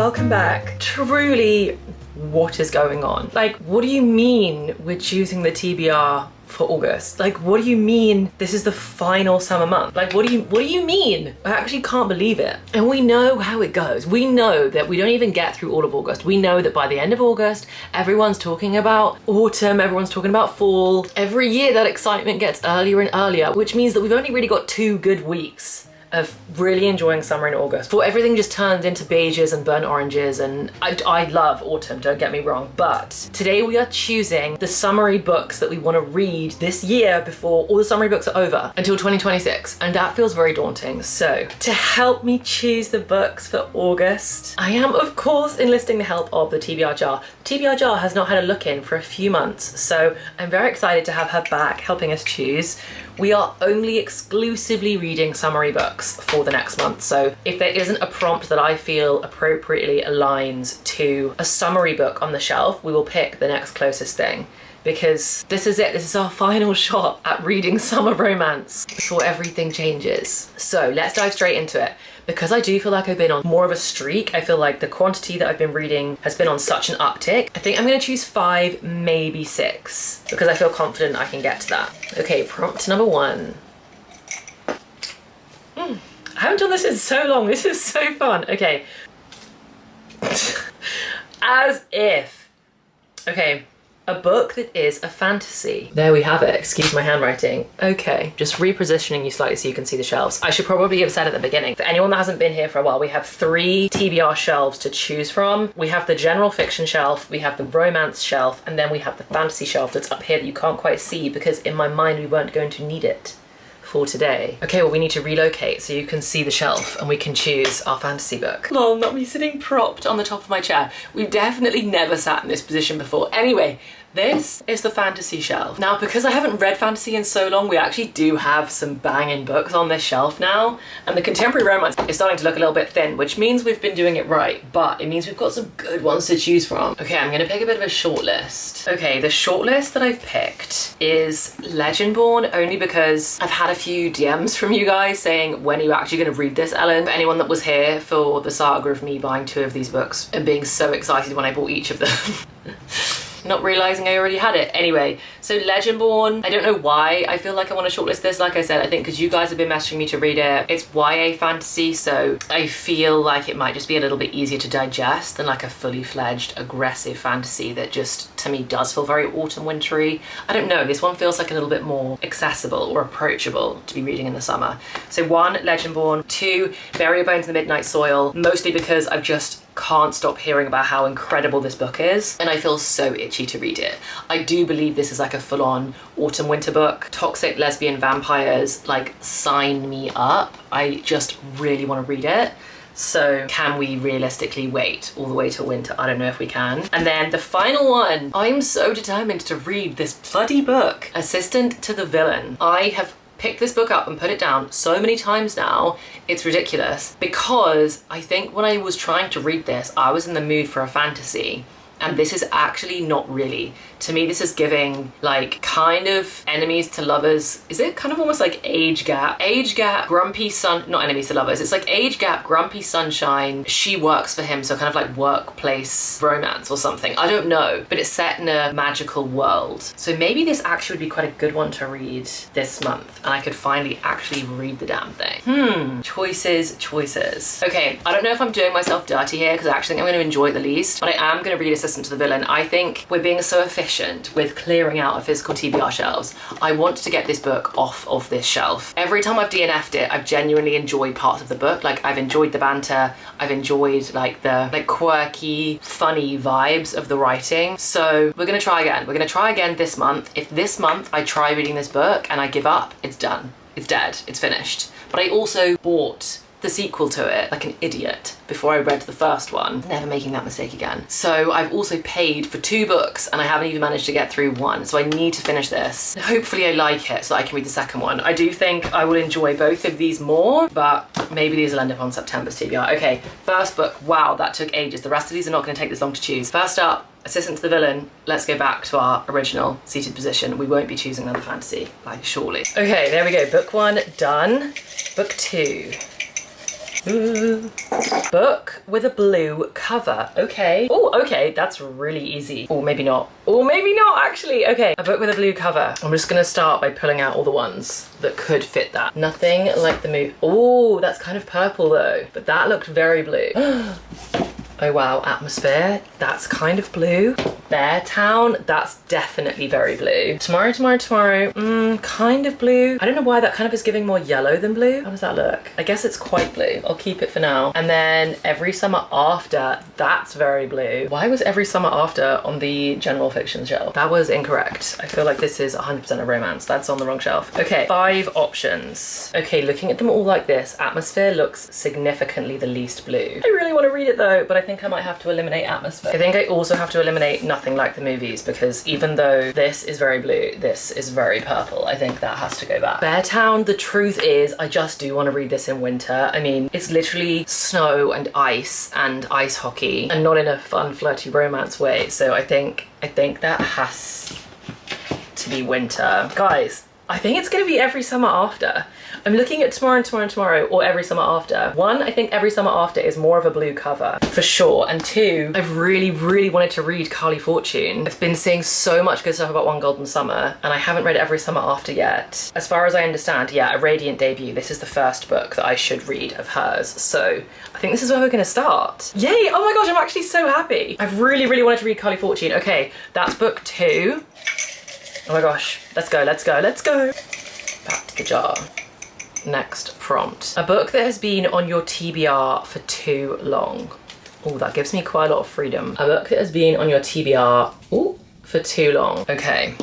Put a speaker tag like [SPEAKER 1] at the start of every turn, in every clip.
[SPEAKER 1] welcome back. Truly, what is going on? Like, what do you mean we're choosing the TBR for August? Like, what do you mean this is the final summer month? Like, what do you mean? I actually can't believe it. And we know how it goes. We know that we don't even get through all of August. We know that by the end of August, everyone's talking about autumn, everyone's talking about fall. Every year that excitement gets earlier and earlier, which means that we've only really got 2 good weeks of really enjoying summer in August before everything just turns into beiges and burnt oranges. And I love autumn, don't get me wrong, but today we are choosing the summary books that we want to read this year before all the summary books are over until 2026, and that feels very daunting. So to help me choose the books for August, I am of course enlisting the help of the TBR jar. The TBR jar has not had a look in for a few months, so I'm very excited to have her back helping us choose. We are only exclusively reading summary books for the next month, so if there isn't a prompt that I feel appropriately aligns to a summary book on the shelf, we will pick the next closest thing, because this is it. This is our final shot at reading summer romance before everything changes. So let's dive straight into it. Because I do feel like I've been on more of a streak, I feel like the quantity that I've been reading has been on such an uptick. I think I'm gonna choose 5, maybe 6, because I feel confident I can get to that. Okay, prompt number 1. I haven't done this in so long. This is so fun. Okay. As if. Okay. A book that is a fantasy. There we have it. Excuse my handwriting. Okay, just repositioning you slightly so you can see the shelves. I should probably have said at the beginning, for anyone that hasn't been here for a while, we have 3 TBR shelves to choose from. We have the general fiction shelf, we have the romance shelf, and then we have the fantasy shelf that's up here that you can't quite see because in my mind we weren't going to need it for today. Okay, well we need to relocate so you can see the shelf and we can choose our fantasy book. Lol, not me sitting propped on the top of my chair. We've definitely never sat in this position before. Anyway, this is the fantasy shelf. Now, because I haven't read fantasy in so long, we actually do have some banging books on this shelf now, and the contemporary romance is starting to look a little bit thin, which means we've been doing it right, but it means we've got some good ones to choose from. Okay, I'm gonna pick a bit of a short list. Okay, the short list that I've picked is Legendborn, only because I've had a few DMs from you guys saying, when are you actually gonna read this, Ellen? For anyone that was here for the saga of me buying 2 of these books and being so excited when I bought each of them. Not realizing I already had it. Anyway, so Legendborn, I don't know why I feel like I want to shortlist this. Like I said, I think because you guys have been messaging me to read it. It's YA fantasy, so I feel like it might just be a little bit easier to digest than like a fully fledged aggressive fantasy that just, to me, does feel very autumn wintry. I don't know, this one feels like a little bit more accessible or approachable to be reading in the summer. So 1, Legendborn, 2, Bury Your Bones in the Midnight Soil, mostly because I've just can't stop hearing about how incredible this book is and I feel so itchy to read it. I do believe this is like a full-on autumn winter book. Toxic lesbian vampires, like, sign me up. I just really want to read it. So can we realistically wait all the way till winter? I don't know if we can. And then the final one, I'm so determined to read this bloody book, Assistant to the Villain. I have picked this book up and put it down so many times now, it's ridiculous, because I think when I was trying to read this, I was in the mood for a fantasy, and this is actually not really. To me, this is giving like kind of enemies to lovers. Is it kind of almost like age gap? Age gap, grumpy sun, not enemies to lovers. It's like age gap, grumpy sunshine. She works for him, so kind of like workplace romance or something. I don't know, but it's set in a magical world. So maybe this actually would be quite a good one to read this month, and I could finally actually read the damn thing. Choices. Okay, I don't know if I'm doing myself dirty here because I actually think I'm going to enjoy it the least, but I am going to read Assistant to the Villain. I think we're being so efficient with clearing out a physical TBR shelves. I want to get this book off of this shelf. Every time I've DNF'd it, I've genuinely enjoyed parts of the book. Like, I've enjoyed the banter, I've enjoyed like the quirky, funny vibes of the writing. So we're gonna try again. We're gonna try again this month. If this month I try reading this book and I give up, it's done. It's dead, it's finished. But I also bought the sequel to it like an idiot before I read the first one, never making that mistake again. So I've also paid for 2 books and I haven't even managed to get through 1, so I need to finish this. Hopefully I like it so that I can read the second one. I do think I will enjoy both of these more, but maybe these will end up on September's TBR. Okay, first book. Wow, that took ages. The rest of these are not going to take this long to choose. First up, Assistant to the Villain. Let's go back to our original seated position. We won't be choosing another fantasy, like, surely. Okay, there we go. Book 1 done. Book 2. Ooh. Book with a blue cover. Okay. Oh, okay. That's really easy. Or maybe not. Or maybe not, actually. Okay. A book with a blue cover. I'm just going to start by pulling out all the ones that could fit that. Nothing like the movie. Oh, that's kind of purple though. But that looked very blue. Oh wow, Atmosphere, that's kind of blue. Bear Town, that's definitely very blue. Tomorrow, kind of blue. I don't know why, that kind of is giving more yellow than blue. How does that look? I guess it's quite blue. I'll keep it for now. And then Every Summer After, that's very blue. Why was Every Summer After on the general fiction shelf? That was incorrect. I feel like this is 100% a romance. That's on the wrong shelf. Okay, 5 options. Okay, looking at them all like this, Atmosphere looks significantly the least blue. I really want to read it though, but I think I might have to eliminate Atmosphere. I think I also have to eliminate Nothing Like the Movies, because even though this is very blue, this is very purple. I think that has to go back. Bear Town, the truth is, I just do want to read this in winter. I mean, it's literally snow and ice hockey, and not in a fun, flirty romance way. So I think that has to be winter. Guys, I think it's gonna be Every Summer After. I'm looking at Tomorrow, or Every Summer After. 1, I think Every Summer After is more of a blue cover, for sure. And 2, I've really wanted to read Carly Fortune. I've been seeing so much good stuff about One Golden Summer, and I haven't read Every Summer After yet. As far as I understand, yeah, a Radiant debut. This is the first book that I should read of hers. So I think this is where we're gonna start. Yay, oh my gosh, I'm actually so happy. I've really wanted to read Carly Fortune. Okay, that's book 2. Oh my gosh, let's go. Back to the jar. Next prompt. A book that has been on your TBR for too long. Oh, that gives me quite a lot of freedom. A book that has been on your TBR, for too long. Okay.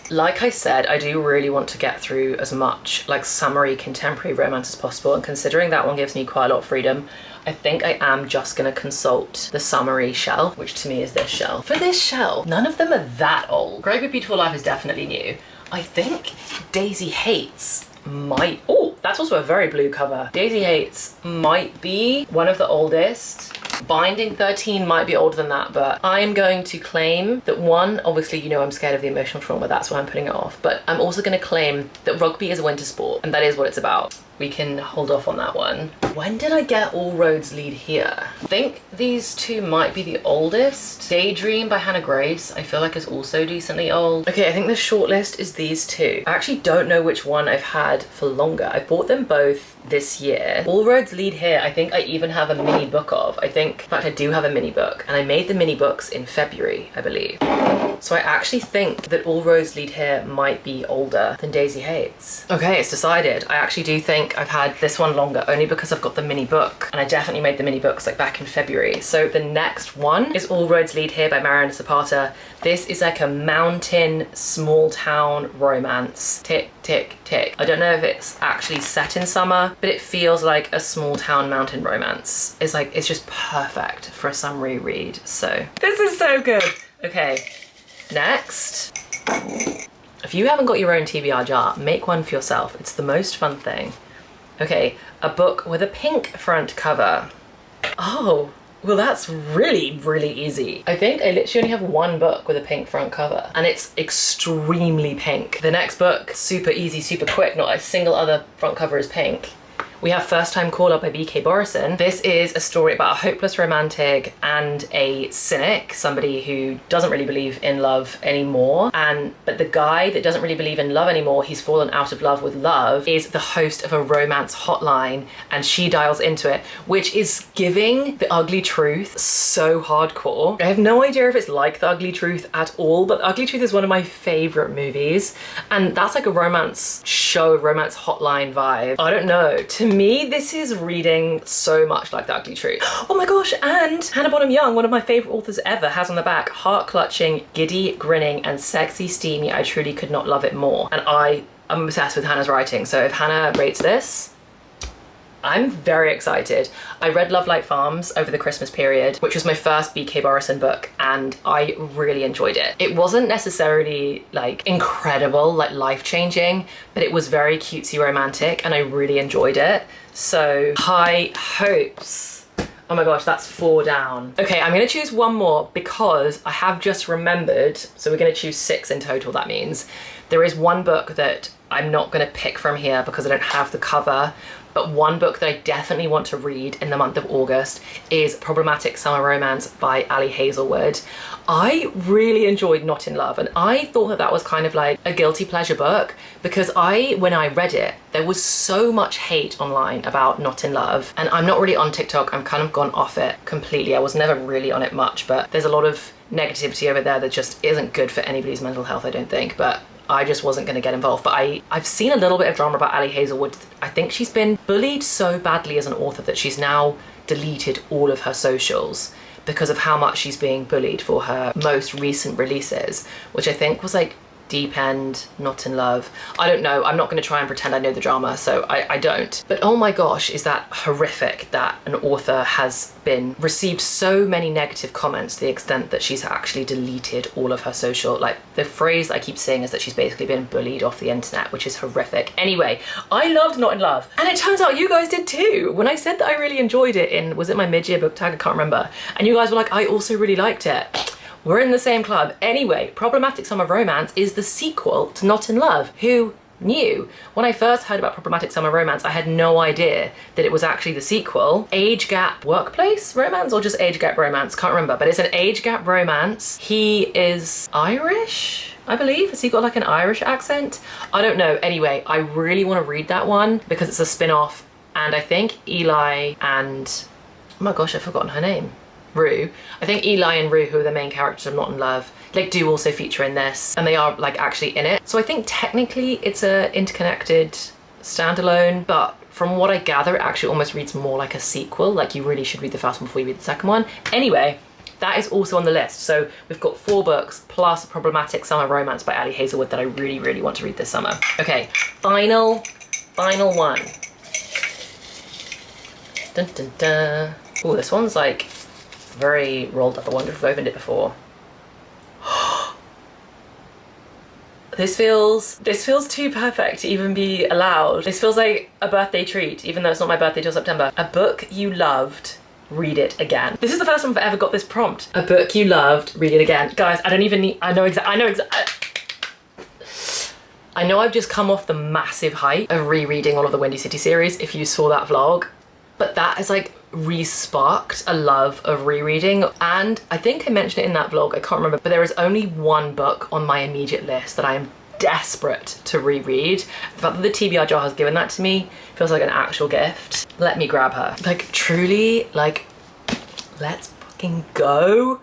[SPEAKER 1] Like I said, I do really want to get through as much like summery contemporary romance as possible, and considering that one gives me quite a lot of freedom, I think I am just gonna consult the summary shelf, which to me is this shelf. For this shelf, none of them are that old. Grey Good Beautiful Life is definitely new. I think Daisy Hates might, that's also a very blue cover. Daisy Hates might be one of the oldest. Binding 13 might be older than that, but I'm going to claim that 1, obviously, you know, I'm scared of the emotional trauma, that's why I'm putting it off, but I'm also going to claim that rugby is a winter sport, and that is what it's about. We can hold off on that one. When did I get All Roads Lead Here? I think these 2 might be the oldest. Daydream by Hannah Grace, I feel like is also decently old. Okay, I think the shortlist is these 2. I actually don't know which one I've had for longer. I bought them both this year. All Roads Lead Here, I think I even have a mini book of. In fact, I do have a mini book, and I made the mini books in February, I believe. So I actually think that All Roads Lead Here might be older than Daisy Hates. Okay, it's decided. I actually do think I've had this one longer, only because I've got the mini book, and I definitely made the mini books like back in February. So the next one is All Roads Lead Here by Mariana Zapata. This is like a mountain, small town romance. Tick, tick, tick. I don't know if it's actually set in summer, but it feels like a small town mountain romance. It's just perfect for a summery read. So this is so good. Okay, next. If you haven't got your own TBR jar, make one for yourself. It's the most fun thing. Okay, a book with a pink front cover. Oh, well that's really easy. I think I literally only have 1 book with a pink front cover, and it's extremely pink. The next book, super easy, super quick, not a single other front cover is pink. We have First Time Caller by B.K. Borison. This is a story about a hopeless romantic and a cynic, somebody who doesn't really believe in love anymore. But the guy that doesn't really believe in love anymore, he's fallen out of love with love, is the host of a romance hotline, and she dials into it, which is giving The Ugly Truth so hardcore. I have no idea if it's like The Ugly Truth at all, but The Ugly Truth is one of my favorite movies, and that's like a romance show, romance hotline vibe. I don't know. To me, this is reading so much like The Ugly Truth. Oh my gosh, and Hannah Bonham Young, one of my favorite authors ever, has on the back, heart-clutching, giddy, grinning, and sexy steamy, I truly could not love it more. And I'm obsessed with Hannah's writing, so if Hannah rates this, I'm very excited. I read Love Light Farms over the Christmas period, which was my first B.K. Borison book, and I really enjoyed it. It wasn't necessarily like incredible, like life-changing, but it was very cutesy romantic, and I really enjoyed it. So high hopes. Oh my gosh, that's 4 down. Okay, I'm gonna choose 1 more because I have just remembered, so we're gonna choose 6 in total, that means. There is 1 book that I'm not gonna pick from here because I don't have the cover, but one book that I definitely want to read in the month of August is Problematic Summer Romance by Ali Hazelwood. I really enjoyed Not in Love, and I thought that that was kind of like a guilty pleasure book because when I read it, there was so much hate online about Not in Love, and I'm not really on TikTok. I'm kind of gone off it completely. I was never really on it much, but there's a lot of negativity over there that just isn't good for anybody's mental health, I don't think. But I just wasn't going to get involved. But I've seen a little bit of drama about Ali Hazelwood. I think she's been bullied so badly as an author that she's now deleted all of her socials because of how much she's being bullied for her most recent releases, which I think was like Deep End, Not in Love. I don't know. I'm not going to try and pretend I know the drama, so I don't. But oh my gosh, is that horrific that an author has received so many negative comments to the extent that she's actually deleted all of her social. Like, the phrase I keep saying is that she's basically been bullied off the internet, which is horrific. Anyway, I loved Not in Love, and it turns out you guys did too. When I said that I really enjoyed it in, was it my mid-year book tag? I can't remember. And you guys were like, I also really liked it. We're in the same club. Anyway, Problematic Summer Romance is the sequel to Not in Love. Who knew? When I first heard about Problematic Summer Romance, I had no idea that it was actually the sequel. Age gap workplace romance or just age gap romance? Can't remember, but it's an age gap romance. He is Irish, I believe. Has he got like an Irish accent? I don't know. Anyway, I really want to read that one because it's a spin-off, and I think Eli and, oh my gosh, I've forgotten her name. Rue. I think Eli and Rue, who are the main characters of Not in Love, like do also feature in this, and they are like actually in it. So I think technically it's a interconnected standalone, but from what I gather, it actually almost reads more like a sequel. Like, you really should read the first one before you read the second one. Anyway, that is also on the list. So we've got 4 books plus Problematic Summer Romance by Ali Hazelwood that I really, really want to read this summer. Okay, final one. Dun dun dun. Oh, this one's like very rolled up. I wonder if I've opened it before. This feels too perfect to even be allowed. This feels like a birthday treat, even though it's not my birthday till September. A book you loved, read it again. This is the first time I've ever got this prompt. A book you loved, read it again. Guys, I don't even need, I know I've just come off the massive hype of rereading all of the Windy City series, if you saw that vlog. But that has like re-sparked a love of rereading, and I think I mentioned it in that vlog, I can't remember, but there is only one book on my immediate list that I am desperate to reread. The fact that the TBR jar has given that to me feels like an actual gift. Let me grab her. Like, truly, like, let's fucking go.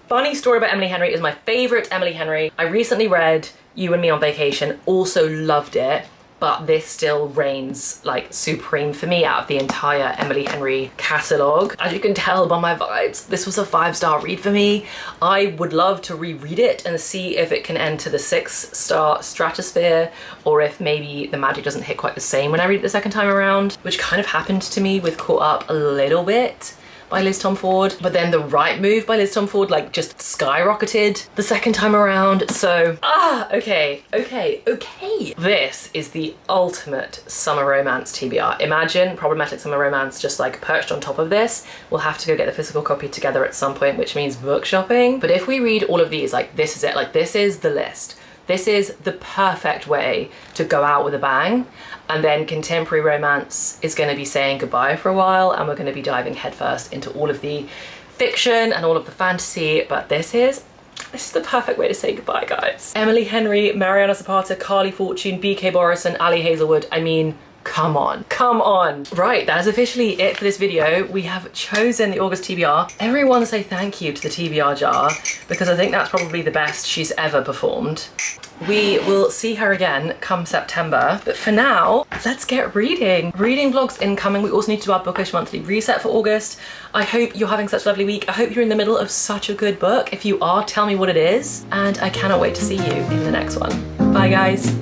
[SPEAKER 1] Funny story about Emily Henry is my favorite Emily Henry. I recently read You and Me on Vacation, also loved it, but this still reigns like supreme for me out of the entire Emily Henry catalogue. As you can tell by my vibes, this was a 5-star read for me. I would love to reread it and see if it can enter the 6-star stratosphere, or if maybe the magic doesn't hit quite the same when I read it the second time around, which kind of happened to me with Caught Up a little bit by Liz Tom Ford, but then The Right Move by Liz Tom Ford like just skyrocketed the second time around. So okay. This is the ultimate summer romance TBR. Imagine Problematic Summer Romance just like perched on top of this. We'll have to go get the physical copy together at some point, which means book shopping. But if we read all of these, like, this is it. Like, this is the list. This is the perfect way to go out with a bang. And then contemporary romance is going to be saying goodbye for a while, and we're going to be diving headfirst into all of the fiction and all of the fantasy. But this is the perfect way to say goodbye, guys. Emily Henry, Mariana Zapata, Carly Fortune, BK Borison, Ali Hazelwood. I mean, come on. Right, that is officially it for this video. We have chosen the August TBR. Everyone say thank you to the TBR jar, because I think that's probably the best she's ever performed. We will see her again come September, but for now, let's get reading. Reading vlogs incoming. We also need to do our Bookish monthly reset for August. I hope you're having such a lovely week. I hope you're in the middle of such a good book. If you are, tell me what it is, and I cannot wait to see you in the next one. Bye, guys.